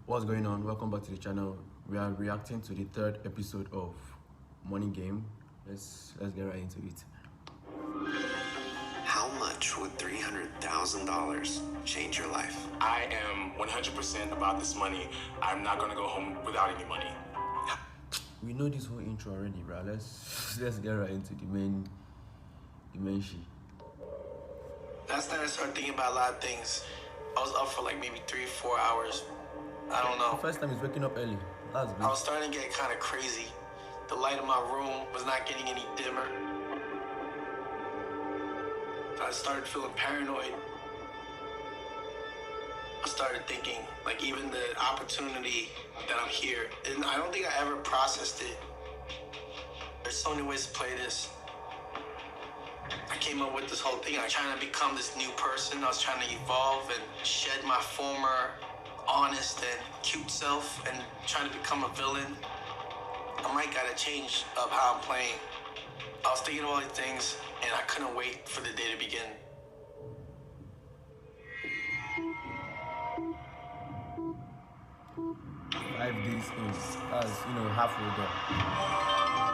What's going on? Welcome back to the channel. We are reacting to the third episode of Money Game. Let's get right into it. How much would $300,000 change your life? I am 100% about this money. I'm not gonna go home without any money. We know this whole intro already, bro. Let's get right into the main shit. Last night I started thinking about a lot of things. I was up for like maybe 3-4 hours. I don't know. The first time is waking up early. That's good. I was starting to get kind of crazy. The light in my room was not getting any dimmer. I started feeling paranoid. I started thinking, like, even the opportunity that I'm here, and I don't think I ever processed it. There's so many ways to play this. I came up with this whole thing. I was trying to become this new person. I was trying to evolve and shed my former honest and cute self and trying to become a villain. I might gotta change up how I'm playing. I was thinking of all these things and I couldn't wait for the day to begin. Five days is, as you know, halfway done.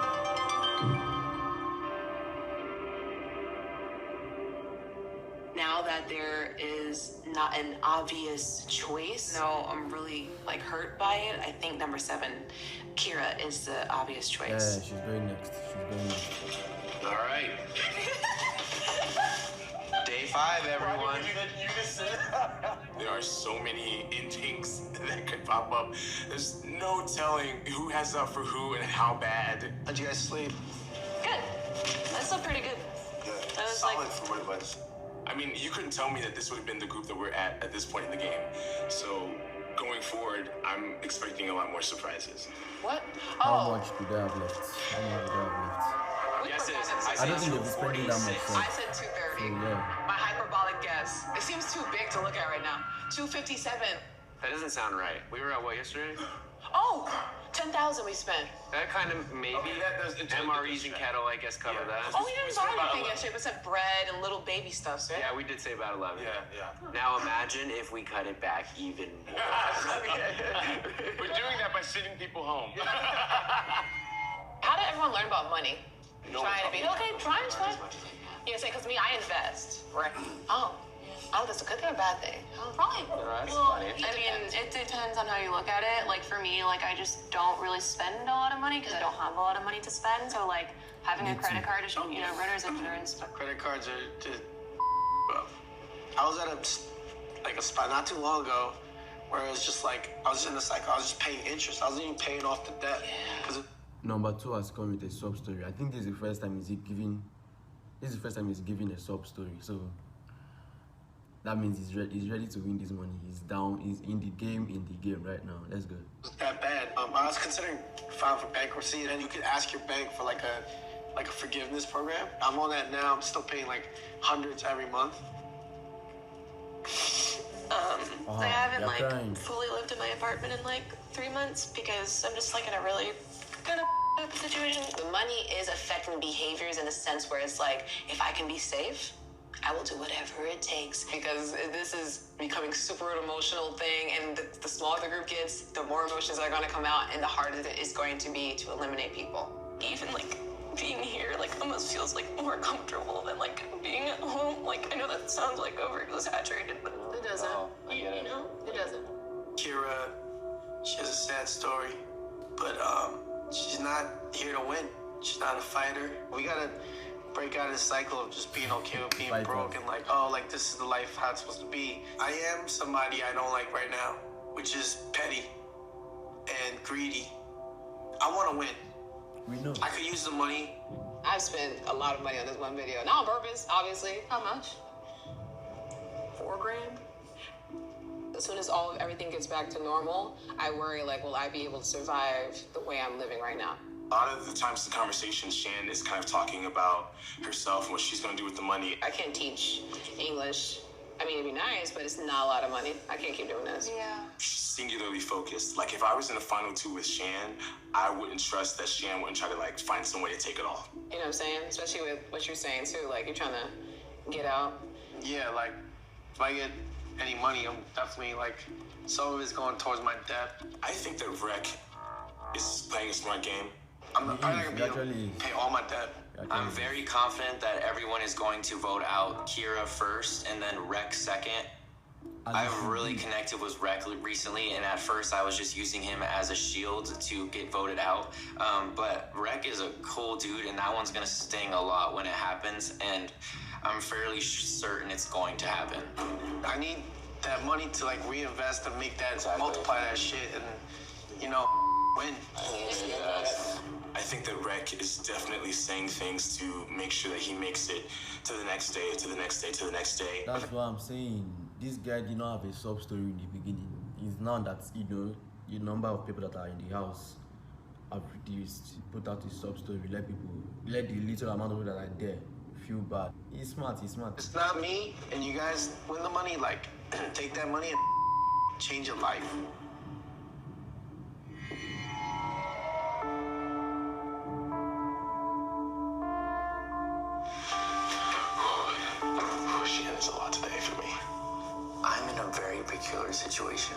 Now that there is not an obvious choice, no, I'm really like hurt by it. I think number 7, Kira, is the obvious choice. Yeah, she's going next. All right. Day 5, everyone. There are so many intakes that could pop up. There's no telling who has up for who and how bad. How'd you guys sleep? Good. That's still pretty good. That was Solid like, for what it was. I mean, you couldn't tell me that this would have been the group that we're at this point in the game. So going forward, I'm expecting a lot more surprises. what? How Oh, much do they have left? Yes, it is. I don't think they'll be spending that much. I said 230. So, yeah. My hyperbolic guess. It seems too big to look at right now. 257. That doesn't sound right. We were at what yesterday? Oh, 10,000 we spent. That kind of maybe. Okay, that does- MREs and kettle, I guess, cover that. Oh, we didn't We spent buy about anything 11. yesterday, but said bread and little baby stuff, right? Yeah, we did say about 11. Yeah. Now imagine if we cut it back even more. We're doing that by sending people home. How did everyone learn about money? Trying to be okay. Trying is fine. much. You know, say because me, I invest. Right. Oh. Oh, that's a good thing or a bad thing? Probably. That's Well, funny. I mean, it depends on how you look at it. Like for me, like I just don't really spend a lot of money because I don't have a lot of money to spend. So like having a credit card is, you know, renter's insurance. But Credit cards are just. Well, I was at a spot not too long ago where it was just like I was in the cycle. I was just paying interest. I wasn't even paying off the debt. Because Number 2 has come with a sub story. I think this is the first time he's giving a sub story. So that means he's ready to win this money. He's down. He's in the game right now. Let's go. it was that bad. I was considering filing for bankruptcy, and you could ask your bank for like a forgiveness program. I'm on that now. I'm still paying like hundreds every month. I haven't you're like crying. fully lived in my apartment in like 3 months because I'm just like in a really kind of situation. the money is affecting behaviors in a sense where it's like, if I can be safe, I will do whatever it takes. Because this is becoming super an emotional thing, and the smaller the group gets, the more emotions are going to come out, and the harder it is going to be to eliminate people. Even like being here like almost feels like more comfortable than like being at home. Like I know that sounds like over exaggerated, but It doesn't. you know, It doesn't. Kira, she has a sad story, but she's not here to win. She's not a fighter. We gotta break out of this cycle of just being okay with being Fight broke us. and like, oh, like this is the life how it's supposed to be. I am somebody I don't like right now, which is petty and greedy. I want to win. We know. I could use the money. I've spent a lot of money on this one video. Not on purpose, obviously. how much? $4,000. As soon as everything gets back to normal, I worry like, will I be able to survive the way I'm living right now? A lot of the times the conversation, Shan is kind of talking about herself and what she's going to do with the money. I can't teach English. I mean, it'd be nice, but it's not a lot of money. I can't keep doing this. Yeah. She's singularly focused. Like if I was in the final 2 with Shan, I wouldn't trust that Shan wouldn't try to like find some way to take it all. You know what I'm saying? Especially with what you're saying too. Like you're trying to get out. Yeah, like if I get any money. I'm definitely like, some of it's going towards my debt. I think that Rec is playing a smart game. I'm not gonna be able actually to is. pay all my debt. I'm very confident that everyone is going to vote out Kira first and then Rec second. I've really connected with Rec recently, and at first I was just using him as a shield to get voted out. But Rec is a cool dude, and that one's gonna sting a lot when it happens, and I'm fairly certain it's going to happen. I need that money to like reinvest and make that, multiply that shit, and win. I think that Rec is definitely saying things to make sure that he makes it to the next day, to the next day, to the next day. That's what I'm saying. This guy did not have a sub story in the beginning. It's now that the number of people that are in the house have reduced. He put out his sub story, let the little amount of people that are there feel bad. He's smart. It's not me, and you guys win the money. Like, take that money and change your life. Shit, it's a lot today for me. I'm in a very peculiar situation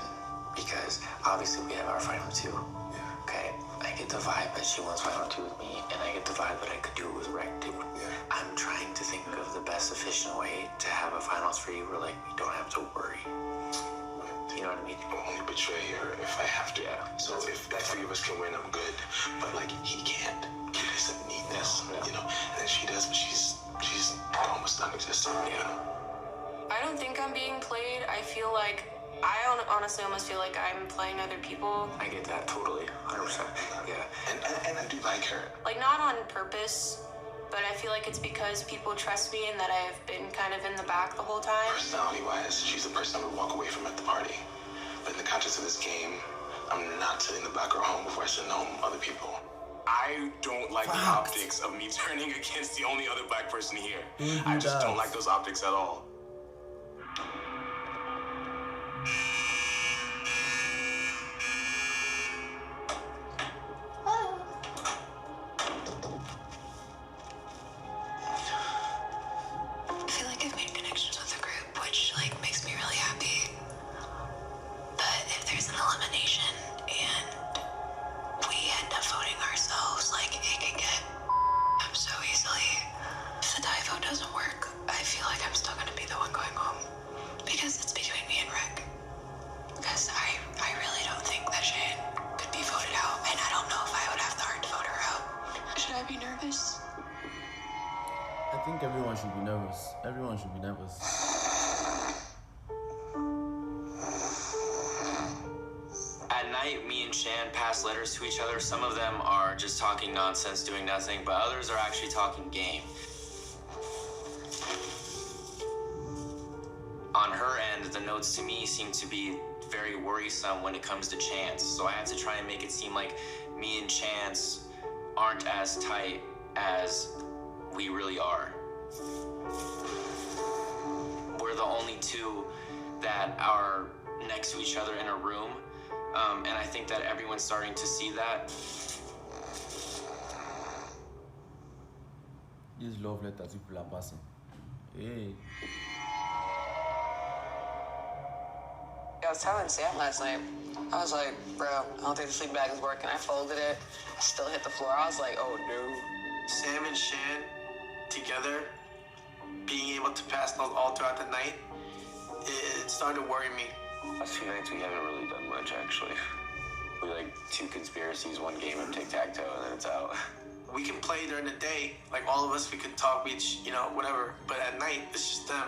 because obviously we have our final two. Yeah. Okay, I get the vibe that she wants final two with me, and I get the vibe that I could do it with Rec too. Yeah. I'm trying to think of the best efficient way to have a finals three where like we don't have to worry. You know what I mean? I'll only betray her if I have to. Yeah. So if the three of us can win, I'm good. But like he can't. He doesn't need this, And then she does, but she's almost non-existent. I don't think I'm being played. I feel like I honestly almost feel like I'm playing other people. I get that totally, 100%. Yeah. And I do like her. Like, not on purpose, but I feel like it's because people trust me and that I've been kind of in the back the whole time. Personality-wise, she's the person I would walk away from at the party. But in the context of this game, I'm not sitting in the back or home before I send home other people. I don't like the optics of me turning against the only other black person here. I just don't like those optics at all. I feel like I've made connections with the group, which makes me really happy. But if there's an elimination and we end up voting ourselves, it can get up so easily. If the tie vote doesn't work, I feel like I'm still gonna be the one going home. Because it's between me and Rick. Because I really don't think that Shane could be voted out, and I don't know if I would have the heart to vote her out. Should I be nervous? I think everyone should be nervous. Everyone should be nervous. At night, me and Shan pass letters to each other. Some of them are just talking nonsense, doing nothing, but others are actually talking game. On her end, the notes to me seem to be very worrisome when it comes to Chance, so I have to try and make it seem like me and Chance aren't as tight as we really are. We're the only two that are next to each other in a room, and I think that everyone's starting to see that. These love letters people are passing. Hey. I was telling Sam last night, I was like, bro, I don't think the sleeping bag is working. I folded it, I still hit the floor. I was like, oh no. Sam and Shan together, being able to pass those all throughout the night, it started to worry me. Last few nights we haven't really done much, actually. We two conspiracies, one game of tic-tac-toe, and then it's out. We can play during the day, all of us, we could talk, whatever. But at night, it's just them.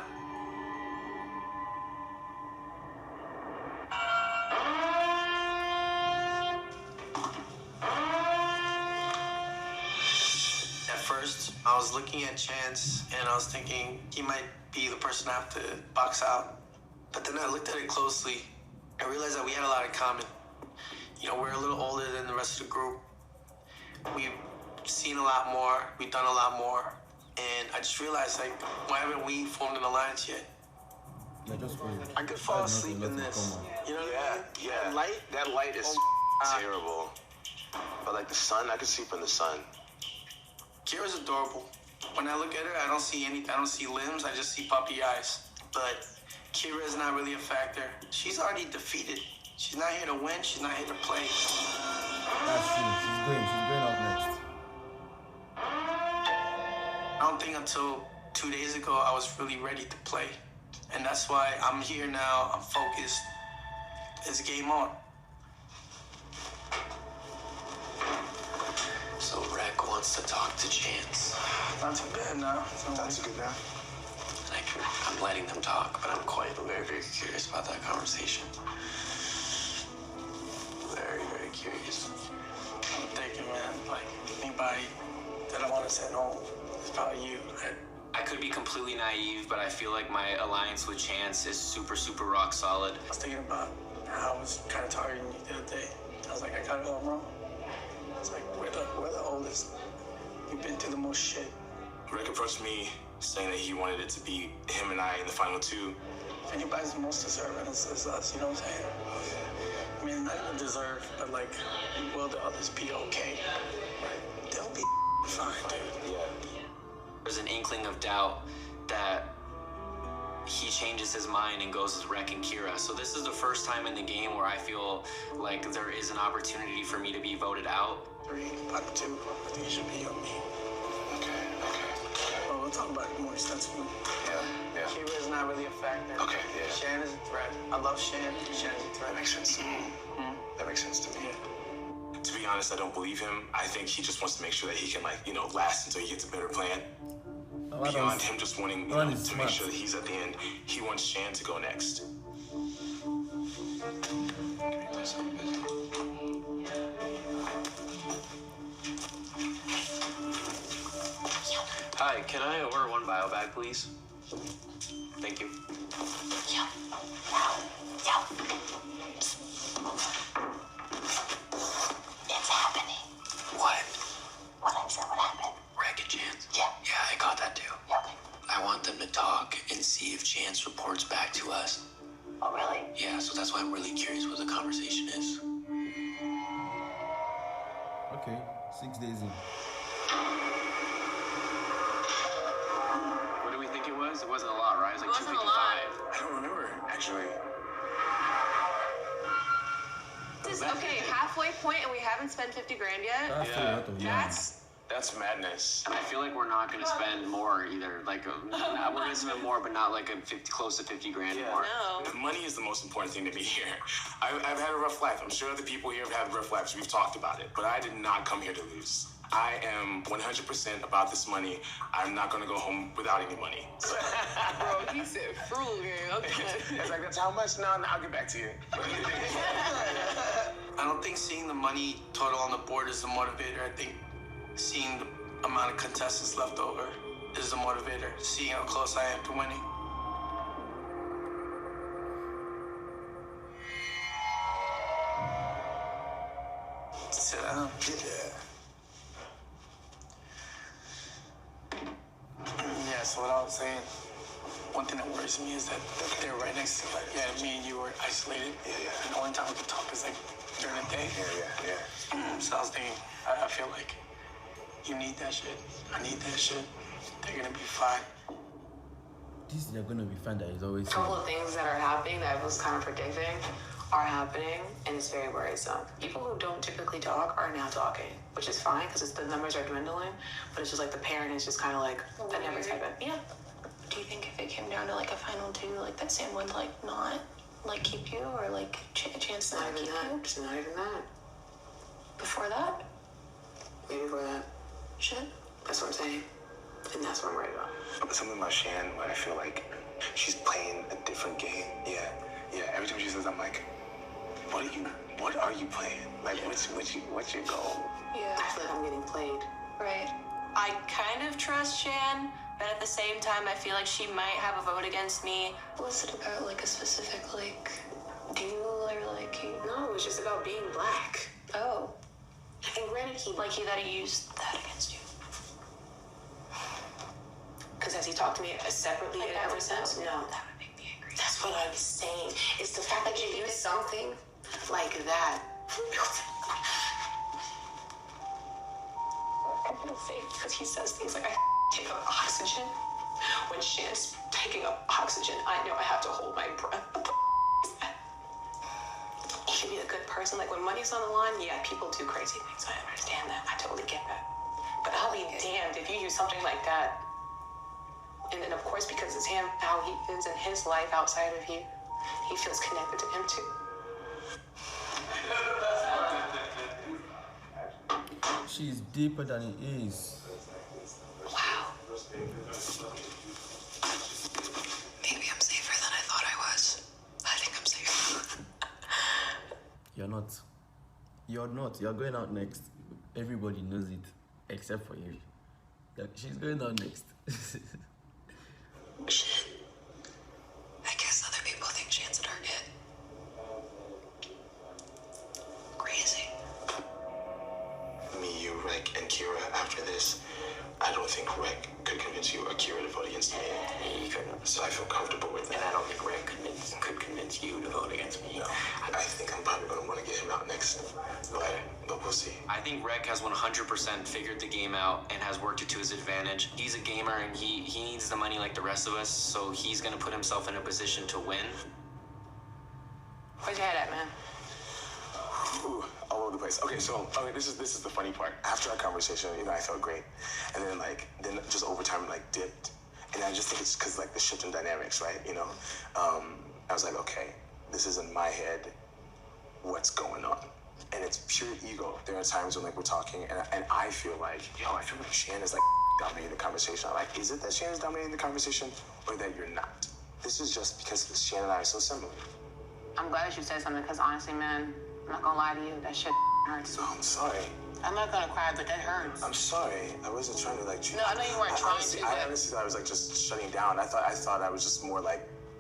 At first, I was looking at Chance, and I was thinking he might be the person I have to box out. But then I looked at it closely and realized that we had a lot in common. We're a little older than the rest of the group. We've seen a lot more. We've done a lot more. And I just realized, why haven't we formed an alliance yet? Yeah, just wait. I could fall asleep in this. You know what I mean? Yeah. That light is terrible. But the sun, I could sleep in the sun. Kira's adorable. When I look at her, I don't see limbs. I just see puppy eyes. But Kira is not really a factor. She's already defeated. She's not here to win. She's not here to play. That's true. She's going up next. I don't think until 2 days ago I was really ready to play. And that's why I'm here now. I'm focused. It's game on. So Rec wants to talk to Chance. Not too bad now. Not too good now. Like, I'm letting them talk, but I'm very, very curious about that conversation. Very, very curious. I'm thinking, man, like, anybody that I want to send home is probably you. I could be completely naive, but I feel like my alliance with Chance is super, super rock solid. I was thinking about how I was kind of targeting you the other day. I was like, I got it all wrong. It's like, we're the oldest. We've been through the most shit. Rick approached me saying that he wanted it to be him and I in the final two. If anybody's the most deserving, it's us, you know what I'm saying? I mean, not even deserve, but like, will the others be okay? They'll be fine, dude. Yeah. There's an inkling of doubt that he changes his mind and goes as Rec and Kira. So this is the first time in the game where I feel like there is an opportunity for me to be voted out. 3, bottom 2, I think it should be on me. Okay. Well, we'll talk about it more extensively. Yeah. Kira is not really a factor. Okay, yeah. Shan is a threat. I love Shan. Shan is a threat. That makes sense to me. That makes sense to me. To be honest, I don't believe him. I think he just wants to make sure that he can, last until he gets a better plan. Beyond him just wanting to make sure that he's at the end, he wants Shan to go next. Hi, can I order 1 bio bag, please? Thank you. It's happening. What? What I said would happen. Rec and Chance? Yeah. Yeah, I got that too. Yeah, okay. I want them to talk and see if Chance reports back to us. Oh, really? Yeah, so that's why I'm really curious what the conversation is. Okay, 6 days in. What do we think it was? It wasn't a lot, right? It was like It wasn't a 255. lot. I don't remember, actually. This is okay, halfway point and we haven't spent 50 grand yet. That's a lot of money. That's madness. And I feel like we're not going to spend more either. Like, we're going to spend more, but not like close to 50 grand more. No. Money is the most important thing to me here. I've had a rough life. I'm sure other people here have had rough lives. We've talked about it. But I did not come here to lose. I am 100% about this money. I'm not going to go home without any money. Bro, he said frugal, okay. It's like, that's how much? No, I'll get back to you. I don't think seeing the money total on the board is the motivator. I think seeing the amount of contestants left over is the motivator. Seeing how close I am to winning. Sit down. Yeah, so what I was saying, one thing that worries me is that they're right next to, like, yeah, me and you were isolated. Yeah. And the only time we could talk is like during the day. Yeah. So I was thinking, I feel like you need that shit. I need that shit. They're gonna be fine. They're gonna be fine, that is always A couple of things that are happening that I was kind of predicting are happening, and it's very worrisome. People who don't typically talk are now talking, which is fine because the numbers are dwindling, but it's just like the parent is just kind of like, that never happened. Yeah. Do you think if it came down to like a final 2, like that Sam would like not like keep you or like a chance to Not not even keep that. you? It's not even that. Before that? Maybe for that. Shit. That's what I'm saying. And that's what I'm worried about. Something about Shan where I feel like she's playing a different game. Yeah. Every time she says, I'm like, what are you playing? Like, what's your goal? Yeah. I feel like I'm getting played. Right. I kind of trust Shan, but at the same time, I feel like she might have a vote against me. Was it about like a specific like deal or like? No, it's just about being black. Oh. And granted, That he used that against you. because has he talked to me separately Like ever since? No. That would make me angry. That's what I'm saying. It's the fact that you use something like that. I'm gonna say because he says things like I take up oxygen when Shan's taking up oxygen. I know I have to hold my breath. You can be a good person. Like when money's on the line, yeah, people do crazy things. I understand that. I totally get that. But I'll be damned if you use something like that. And then of course, because it's him, how he is in his life outside of you, he feels connected to him too. She's deeper than it is. Wow. Maybe I'm safer than I thought I was. I think I'm safe. You're not. You're not. You're going out next. Everybody knows it, except for you. She's going out next. Shit. I guess other people think Shan's a target. Crazy. Me, you, Rick, and Kira after this, I don't think Rick could convince you or Kira to vote against me. He couldn't. So I feel comfortable with And that. I don't think Rick could convince you to vote against me. No, I think I'm probably going to want to get him out next. But we'll see. I think Rek has 100% figured the game out and has worked it to his advantage. He's a gamer and he needs the money like the rest of us, so he's gonna put himself in a position to win. Where's your head at, man? Ooh, all over the place. Okay, so this is the funny part. After our conversation, I felt great, and then just over time it dipped, and I just think it's because the shift in dynamics, right? I was like, okay, this is in my head. What's going on? And it's pure ego. There are times when we're talking, and I feel like, Shan is dominating the conversation. I'm like, is it that Shan is dominating the conversation, or that you're not? This is just because Shan and I are so similar. I'm glad you said something because honestly, man, I'm not gonna lie to you. That shit hurts. Oh, I'm sorry. I'm not gonna cry, but that hurts. I'm sorry. I wasn't trying to No, I know you weren't trying to. I honestly thought I was just shutting down. I thought I was just more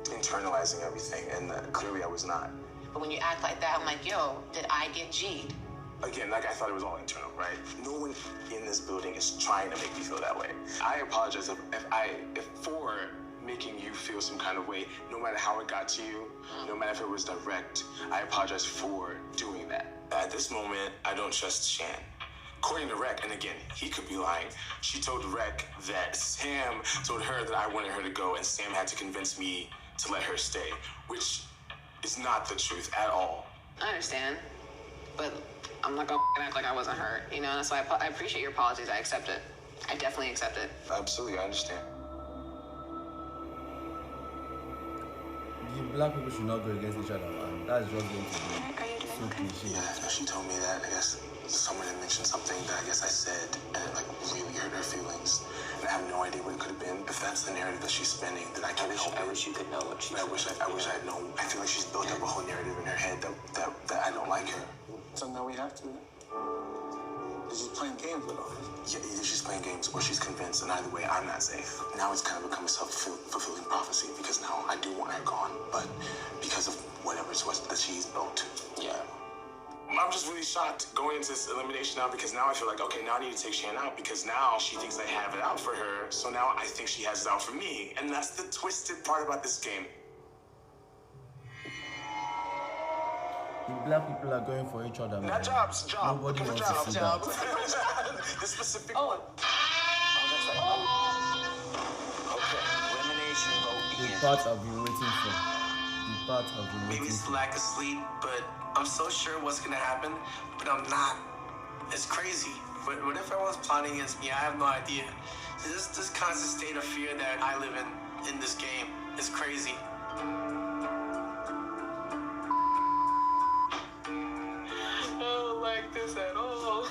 internalizing everything, and clearly I was not. But when you act like that, I'm like, yo, did I get G'd? Again, I thought it was all internal, right? No one in this building is trying to make me feel that way. I apologize if for making you feel some kind of way, no matter how it got to you, no matter if it was direct. I apologize for doing that. At this moment, I don't trust Shan. According to Rek, and again, he could be lying, she told Rek that Sam told her that I wanted her to go, and Sam had to convince me to let her stay, which is not the truth at all. I understand, but I'm not gonna act like I wasn't hurt, and that's why I appreciate your apologies. I accept it. I definitely accept it. Absolutely, I understand. The black people should not go against each other, man. That's just going to be so cliche. Yeah, she told me that. I guess someone had mentioned something that I guess I said, and it really hurt her feelings. And I have no idea what it could have been. If that's the narrative that she's spinning, then I can't help it. I wish you could know what she's I wish I'd known. I feel like she's built up a whole narrative in her head that I don't like her. So now we have to. She's playing games with us. Yeah, either she's playing games or she's convinced, and either way, I'm not safe. Now it's kind of become a self-fulfilling prophecy because now I do want her gone, but because of whatever it was that she's built. Yeah. I'm just really shocked going into this elimination now because now I feel like, okay, now I need to take Shan out because now she thinks I have it out for her, so now I think she has it out for me, and that's the twisted part about this game. The black people are going for each other, man. That job. Nobody wants to see that. The specific Oh. one. That's right. Okay. Elimination vote The begins. part I've been waiting for. The part I've been Maybe waiting it's the for. lack of sleep, but I'm so sure what's gonna happen, but I'm not. It's crazy. But whatever everyone's plotting against me, I have no idea. This constant state of fear that I live in this game is crazy. I don't like this at all.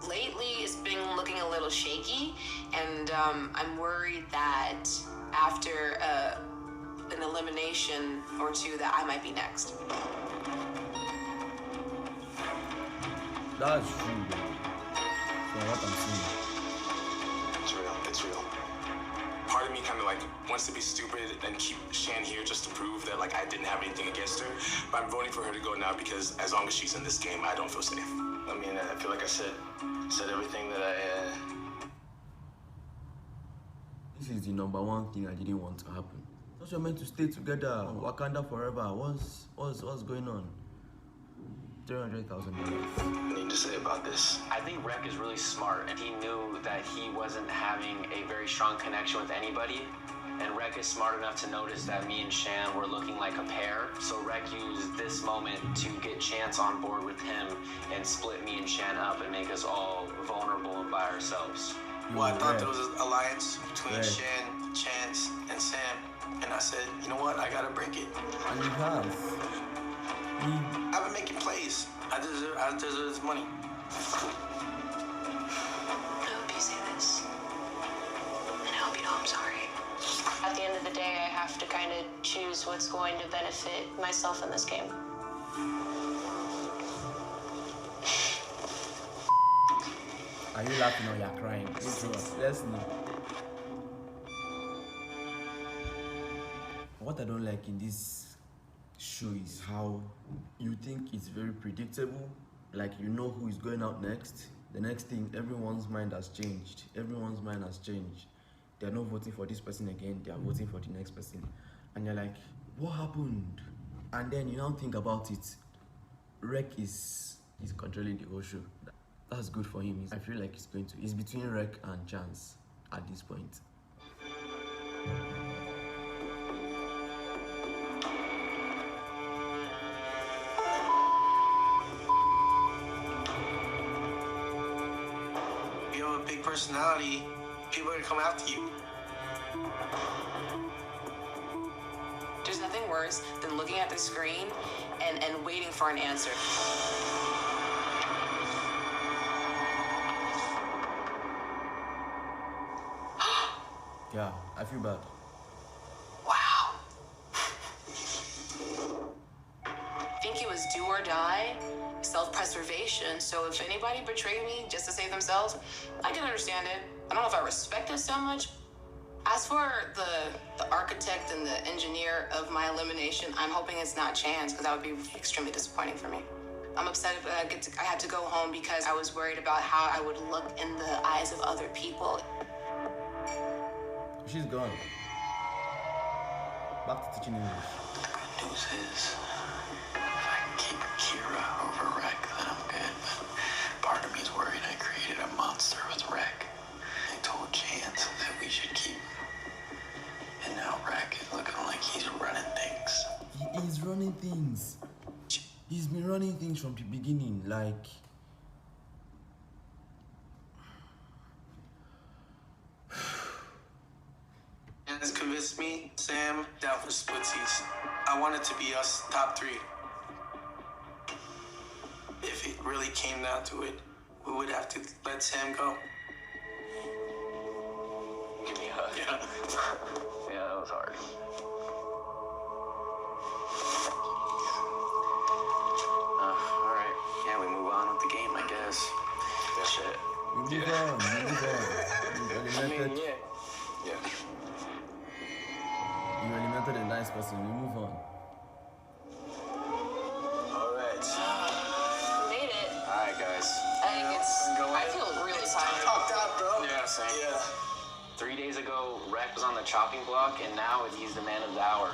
Lately, it's been looking a little shaky, and I'm worried that after an elimination or two, that I might be next. That's true, bro. From what I'm seeing. It's real. Part of me kind of wants to be stupid and keep Shan here just to prove that I didn't have anything against her. But I'm voting for her to go now because as long as she's in this game, I don't feel safe. I mean, I feel like I said everything that This is the number one thing I didn't want to happen. Thought you're meant to stay together. Wakanda forever. What's going on? $300,000. need to say about this. I think Rek is really smart, and he knew that he wasn't having a very strong connection with anybody. And Rek is smart enough to notice that me and Shan were looking like a pair, so Rek used this moment to get Chance on board with him and split me and Shan up and make us all vulnerable and by ourselves. Well, I thought there was an alliance between Shan, Chance, and Sam. And I said, you know what? I gotta break it. And he has. I've been making plays. I deserve this money. I hope you say this. And I hope you know I'm sorry. At the end of the day, I have to kind of choose what's going to benefit myself in this game. Are you laughing or you're crying? Let's know. What I don't like in this show is how you think it's very predictable. Like, you know who is going out next. The next thing, everyone's mind has changed. Everyone's mind has changed. They're not voting for this person again. They are voting for the next person. And you're like, what happened? And then you now think about it. Rek is controlling the whole show. That's good for him. I feel like it's between Rek and Chance at this point. You have a big personality, people are gonna come after you. There's nothing worse than looking at the screen and waiting for an answer. Yeah, I feel bad. Wow. I think it was do or die, self-preservation. So if anybody betrayed me just to save themselves, I can understand it. I don't know if I respect it so much. As for the architect and the engineer of my elimination, I'm hoping it's not Chance, because that would be extremely disappointing for me. I'm upset if I had to go home because I was worried about how I would look in the eyes of other people. She's gone. Back to teaching English. The good news is, if I can keep Kira over Rek, then I'm good. But part of me is worried I created a monster with Rek. I told Chance that we should keep. And now Rek is looking like he's running things. He is running things. He's been running things from the beginning, like... And it's convinced me, Sam, down for splitsies. I want it to be us top three. If it really came down to it, we would have to let Sam go. Give me a hug. Yeah. Yeah, that was hard. Alright. Yeah, we move on with the game, I guess. Shit. We move on. You eliminated, Yeah. you eliminated a nice person. We move on. Alright. Made it. Alright, guys. I feel really tired. Talked out, bro. Yeah, same. Yeah. 3 days ago, Rek was on the chopping block, and now he's the man of the hour.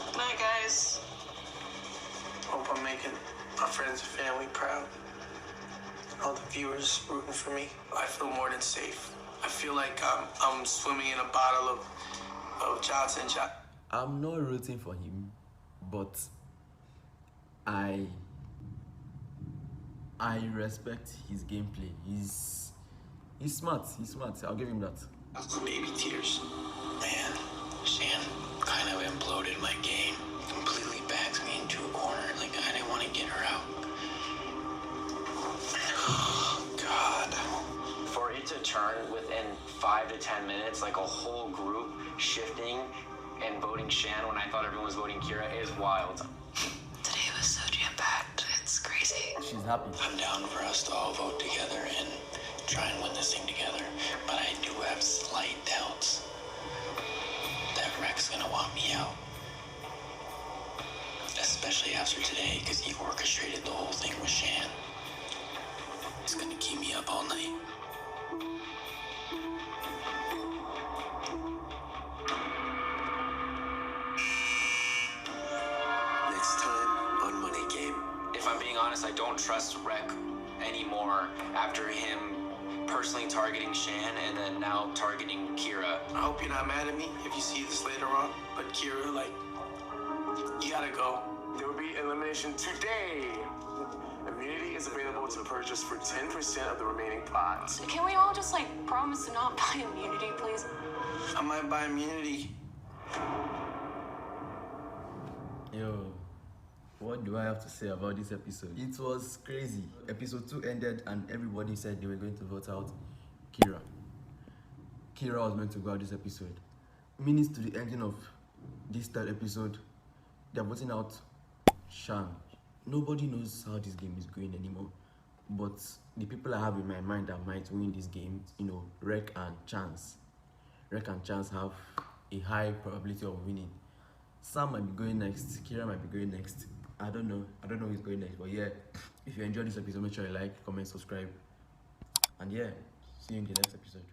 Good night, guys. Hope I'm making my friends and family proud. All the viewers rooting for me. I feel more than safe. I feel like I'm swimming in a bottle of Johnson Johnson. I'm not rooting for him, but I respect his gameplay. He's smart. I'll give him that. Baby tears. Man, Shan kind of imploded my game. Completely backs me into a corner. Like, I didn't want to get her out. God. For it to turn within 5 to 10 minutes, like a whole group shifting and voting Shan when I thought everyone was voting Kira is wild. Today was so jam-packed. It's crazy. She's happy. I'm down for us to all vote together and try and win this thing together. But I do have slight doubts that Rek's gonna want me out. Especially after today, because he orchestrated the whole thing with Shan. He's gonna keep me up all night. Next time on Money Game. If I'm being honest, I don't trust Rek anymore after him personally targeting Shan and then now targeting Kira. I hope you're not mad at me if you see this later on. But Kira, like, you gotta go. There will be elimination today. Immunity is available to purchase for 10% of the remaining pots. Can we all just like promise to not buy immunity, please? I might buy immunity. Yo, what do I have to say about this episode? It was crazy. Episode 2 ended and everybody said they were going to vote out Kira. Kira was meant to go out this episode. Minutes to the ending of this third episode, they're voting out Shan. Nobody knows how this game is going anymore. But the people I have in my mind that might win this game, you know, Rek and Chance. Rek and Chance have a high probability of winning. Sam might be going next, Kira might be going next. I don't know who's going next. But yeah, if you enjoyed this episode, make sure you like, comment, subscribe. And yeah, see you in the next episode.